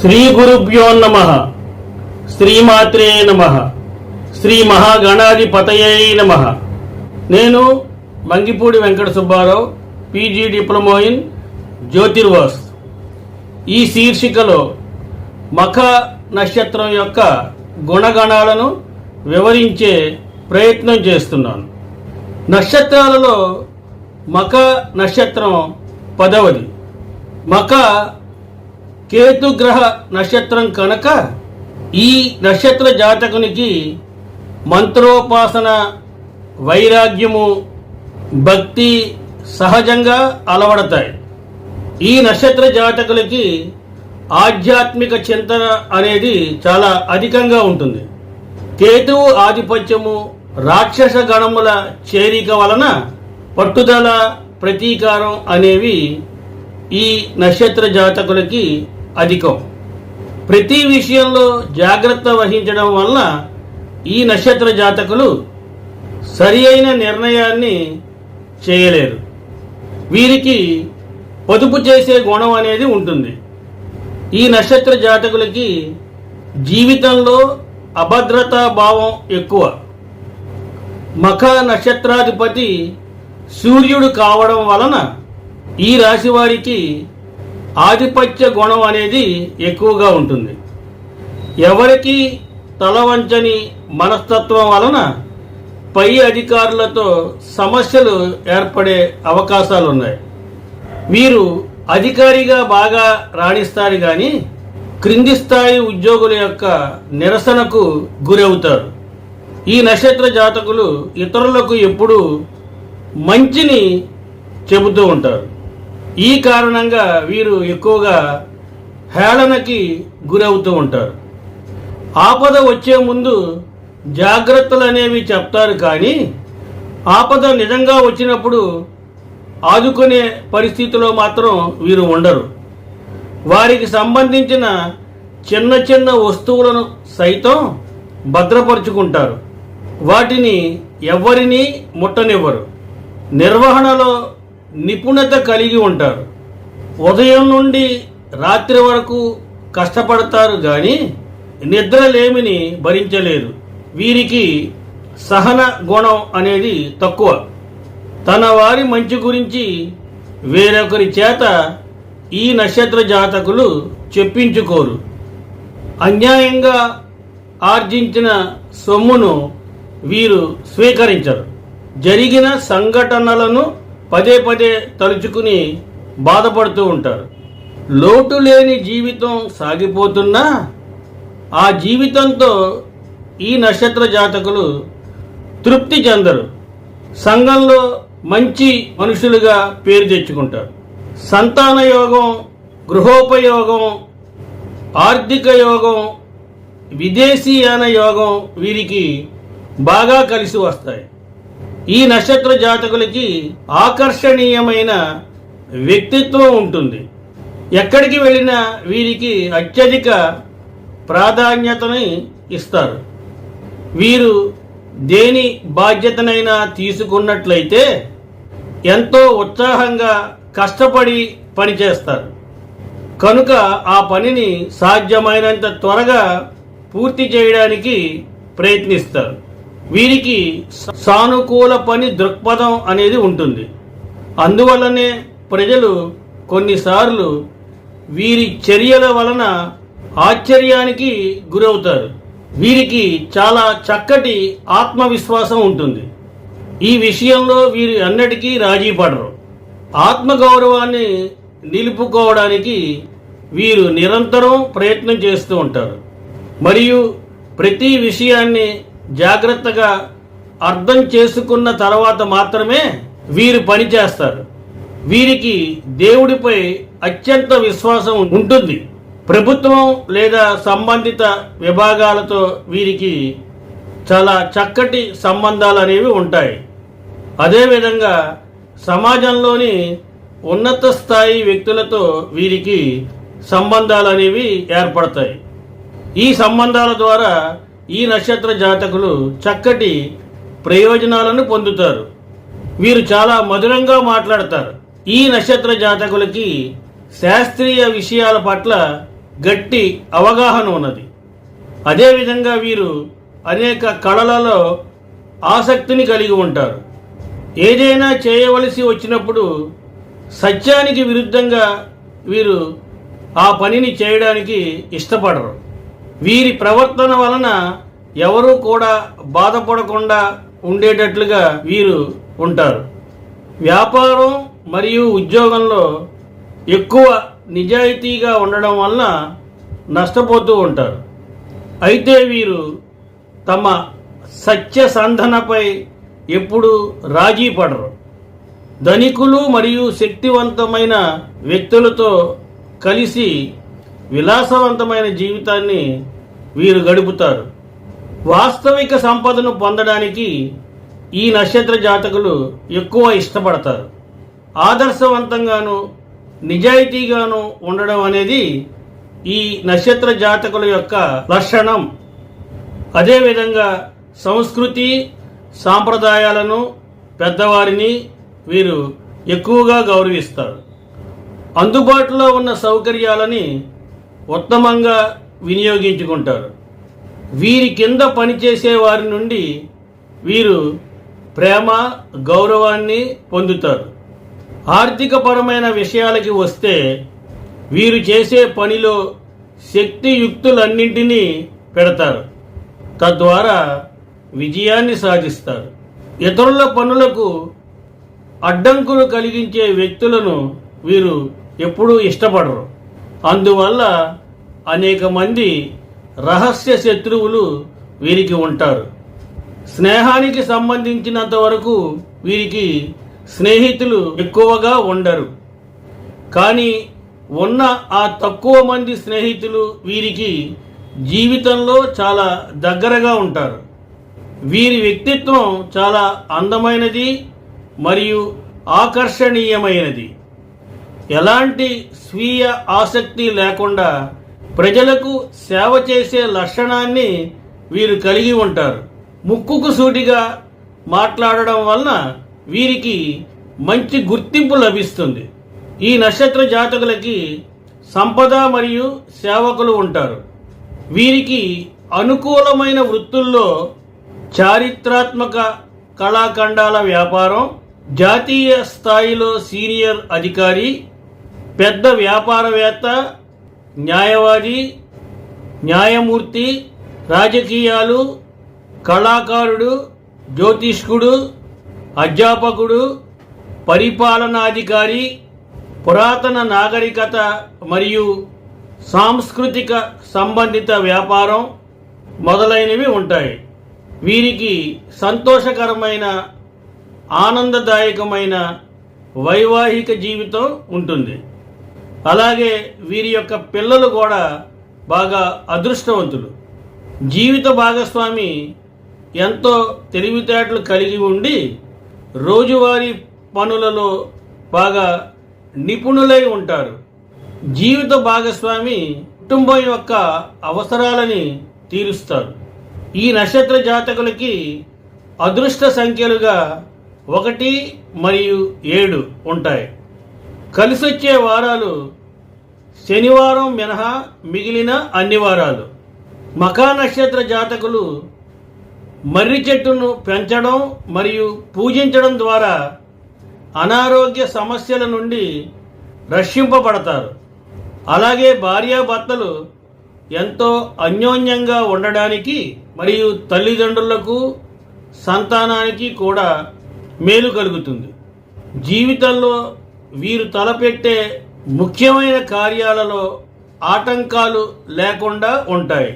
శ్రీ గురుభ్యో నమః. శ్రీమాత్రే నమః. శ్రీ మహాగణాధిపతయై నమః. నేను Mangipudi Venkata Subbarao, PG diploma in జ్యోతిర్వాస్తు. ఈ శీర్షికలో మఖ నక్షత్రం యొక్క గుణగణాలను వివరించే ప్రయత్నం చేస్తున్నాను. నక్షత్రాలలో మఖ నక్షత్రం 10వది. మఖ కేతుగ్రహ నక్షత్రం కనుక ఈ నక్షత్ర జాతకునికి మంత్రోపాసన, వైరాగ్యము, భక్తి సహజంగా అలవడతాయి. ఈ నక్షత్ర జాతకులకి ఆధ్యాత్మిక చింతన అనేది చాలా అధికంగా ఉంటుంది. కేతువు ఆధిపత్యము, రాక్షస గణముల చేరిక వలన పట్టుదల, ప్రతీకారం అనేవి ఈ నక్షత్ర జాతకులకి అధికం. ప్రతి విషయంలో జాగ్రత్త వహించడం వలన ఈ నక్షత్ర జాతకులు సరి అయిన నిర్ణయాన్ని చేయలేరు. వీరికి పొదుపు చేసే గుణం అనేది ఉంటుంది. ఈ నక్షత్ర జాతకులకి జీవితంలో అభద్రతా భావం ఎక్కువ. మఖ నక్షత్రాధిపతి సూర్యుడు కావడం వలన ఈ రాశి వారికి ఆధిపత్య గుణం అనేది ఎక్కువగా ఉంటుంది. ఎవరికి తలవంచని మనస్తత్వం వలన పై అధికారులతో సమస్యలు ఏర్పడే అవకాశాలు ఉన్నాయి. వీరు అధికారిగా బాగా రాణిస్తారు కానీ క్రింది స్థాయి ఉద్యోగుల యొక్క నిరసనకు గురవుతారు. ఈ నక్షత్ర జాతకులు ఇతరులకు ఎప్పుడూ మంచిని చెబుతూ ఉంటారు. ఈ కారణంగా వీరు ఎక్కువగా హేళనకి గురవుతూ ఉంటారు. ఆపద వచ్చే ముందు జాగ్రత్తలు అనేవి చెప్తారు కానీ ఆపద నిజంగా వచ్చినప్పుడు ఆదుకునే పరిస్థితిలో మాత్రం వీరు ఉండరు. వారికి సంబంధించిన చిన్న చిన్న వస్తువులను సైతం భద్రపరుచుకుంటారు. వాటిని ఎవ్వరినీ ముట్టనివ్వరు. నిర్వహణలో నిపుణత కలిగి ఉంటారు. ఉదయం నుండి రాత్రి వరకు కష్టపడతారు కానీ నిద్రలేమిని భరించలేరు. వీరికి సహన గుణం అనేది తక్కువ. తన వారి మంచి గురించి వేరొకరి చేత ఈ నక్షత్ర జాతకులు చెప్పించుకోరు. అన్యాయంగా ఆర్జించిన సొమ్మును వీరు స్వీకరించరు. జరిగిన సంఘటనలను పదే పదే తలుచుకుని బాధపడుతూ ఉంటారు. లోటు లేని జీవితం సాగిపోతున్నా ఆ జీవితంతో ఈ నక్షత్ర జాతకులు తృప్తి చెందరు. సంఘంలో మంచి మనుషులుగా పేరు తెచ్చుకుంటారు. సంతాన యోగం, గృహోపయోగం, ఆర్థిక యోగం, విదేశీయాన యోగం వీరికి బాగా కలిసి వస్తాయి. ఈ నక్షత్ర జాతకులకి ఆకర్షణీయమైన వ్యక్తిత్వం ఉంటుంది. ఎక్కడికి వెళ్ళినా వీరికి అత్యధిక ప్రాధాన్యతని ఇస్తారు. వీరు దేని బాధ్యతనైనా తీసుకున్నట్లయితే ఎంతో ఉత్సాహంగా కష్టపడి పనిచేస్తారు. కనుక ఆ పనిని సాధ్యమైనంత త్వరగా పూర్తి చేయడానికి ప్రయత్నిస్తారు. వీరికి సానుకూల పని దృక్పథం అనేది ఉంటుంది. అందువల్లనే ప్రజలు కొన్నిసార్లు వీరి చర్యల వలన ఆశ్చర్యానికి గురవుతారు. వీరికి చాలా చక్కటి ఆత్మవిశ్వాసం ఉంటుంది. ఈ విషయంలో వీరు అన్నిటికీ రాజీ పడరు. ఆత్మగౌరవాన్ని నిలుపుకోవడానికి వీరు నిరంతరం ప్రయత్నం చేస్తూ ఉంటారు. మరియు ప్రతి విషయాన్ని జాగ్రత్తగా అర్థం చేసుకున్న తర్వాత మాత్రమే వీరు పనిచేస్తారు. వీరికి దేవుడిపై అత్యంత విశ్వాసం ఉంటుంది. ప్రభుత్వం లేదా సంబంధిత విభాగాలతో వీరికి చాలా చక్కటి సంబంధాలు అనేవి ఉంటాయి. అదేవిధంగా సమాజంలోని ఉన్నత స్థాయి వ్యక్తులతో వీరికి సంబంధాలు అనేవి ఏర్పడతాయి. ఈ సంబంధాల ద్వారా ఈ నక్షత్ర జాతకులు చక్కటి ప్రయోజనాలను పొందుతారు. వీరు చాలా మధురంగా మాట్లాడతారు. ఈ నక్షత్ర జాతకులకి శాస్త్రీయ విషయాల పట్ల గట్టి అవగాహన ఉన్నది. అదేవిధంగా వీరు అనేక కళలలో ఆసక్తిని కలిగి ఉంటారు. ఏదైనా చేయవలసి వచ్చినప్పుడు సత్యానికి విరుద్ధంగా వీరు ఆ పనిని చేయడానికి ఇష్టపడరు. వీరి ప్రవర్తన వలన ఎవరూ కూడా బాధపడకుండా ఉండేటట్లుగా వీరు ఉంటారు. వ్యాపారం మరియు ఉద్యోగంలో ఎక్కువ నిజాయితీగా ఉండడం వలన నష్టపోతూ ఉంటారు. అయితే వీరు తమ సత్యసంధనపై ఎప్పుడూ రాజీ పడరు. ధనికులు మరియు శక్తివంతమైన వ్యక్తులతో కలిసి విలాసవంతమైన జీవితాన్ని వీరు గడుపుతారు. వాస్తవిక సంపదను పొందడానికి ఈ నక్షత్ర జాతకులు ఎక్కువ ఇష్టపడతారు. ఆదర్శవంతంగాను నిజాయితీగాను ఉండడం అనేది ఈ నక్షత్ర జాతకుల యొక్క లక్షణం. అదేవిధంగా సంస్కృతి సాంప్రదాయాలను పెద్దవారిని వీరు ఎక్కువగా గౌరవిస్తారు. అందుబాటులో ఉన్న సౌకర్యాలని ఉత్తమంగా వినియోగించుకుంటారు. వీరి కింద పనిచేసే వారి నుండి వీరు ప్రేమ గౌరవాన్ని పొందుతారు. ఆర్థికపరమైన విషయాలకి వస్తే వీరు చేసే పనిలో శక్తియుక్తులన్నింటినీ పెడతారు. తద్వారా విజయాన్ని సాధిస్తారు. ఇతరుల పనులకు అడ్డంకులు కలిగించే వ్యక్తులను వీరు ఎప్పుడూ ఇష్టపడరు. అందువల్ల అనేక మంది రహస్య శత్రువులు వీరికి ఉంటారు. స్నేహానికి సంబంధించినంత వరకు వీరికి స్నేహితులు ఎక్కువగా ఉండరు. కానీ ఉన్న ఆ తక్కువ మంది స్నేహితులు వీరికి జీవితంలో చాలా దగ్గరగా ఉంటారు. వీరి వ్యక్తిత్వం చాలా అందమైనది మరియు ఆకర్షణీయమైనది. ఎలాంటి స్వీయ ఆసక్తి లేకుండా ప్రజలకు సేవ చేసే లక్షణాన్ని వీరు కలిగి ఉంటారు. ముక్కుకు సూటిగా మాట్లాడడం వలన వీరికి మంచి గుర్తింపు లభిస్తుంది. ఈ నక్షత్ర జాతకులకి సంపద మరియు సేవకులు ఉంటారు. వీరికి అనుకూలమైన వృత్తుల్లో చారిత్రాత్మక కళాఖండాల వ్యాపారం, జాతీయ స్థాయిలో సీనియర్ అధికారి, పెద్ద వ్యాపారవేత్త, న్యాయవాది, న్యాయమూర్తి, రాజకీయాలు, కళాకారుడు, జ్యోతిష్కుడు, అధ్యాపకుడు, పరిపాలనాధికారి, పురాతన నాగరికత మరియు సాంస్కృతిక సంబంధిత వ్యాపారం మొదలైనవి ఉంటాయి. వీరికి సంతోషకరమైన ఆనందదాయకమైన వైవాహిక జీవితం ఉంటుంది. అలాగే వీరి యొక్క పిల్లలు కూడా బాగా అదృష్టవంతులు. జీవిత భాగస్వామి ఎంతో తెలివితేటలు కలిగి ఉండి రోజువారీ పనులలో బాగా నిపుణులై ఉంటారు. జీవిత భాగస్వామి కుటుంబం యొక్క అవసరాలని తీరుస్తారు. ఈ నక్షత్ర జాతకులకి అదృష్ట సంఖ్యలుగా 1 మరియు 7 ఉంటాయి. కలిసొచ్చే వారాలు శనివారం మినహా మిగిలిన అన్ని వారాలు. మఖా నక్షత్ర జాతకులు మర్రి చెట్టును పెంచడం మరియు పూజించడం ద్వారా అనారోగ్య సమస్యల నుండి రక్షింపబడతారు. అలాగే భార్యాభర్తలు ఎంతో అన్యోన్యంగా ఉండడానికి మరియు తల్లిదండ్రులకు సంతానానికి కూడా మేలు కలుగుతుంది. జీవితంలో వీరు తలపెట్టే ముఖ్యమైన కార్యాలలో ఆటంకాలు లేకుండా ఉంటాయి.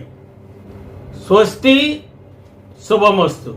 స్వస్తి, శుభమస్తు.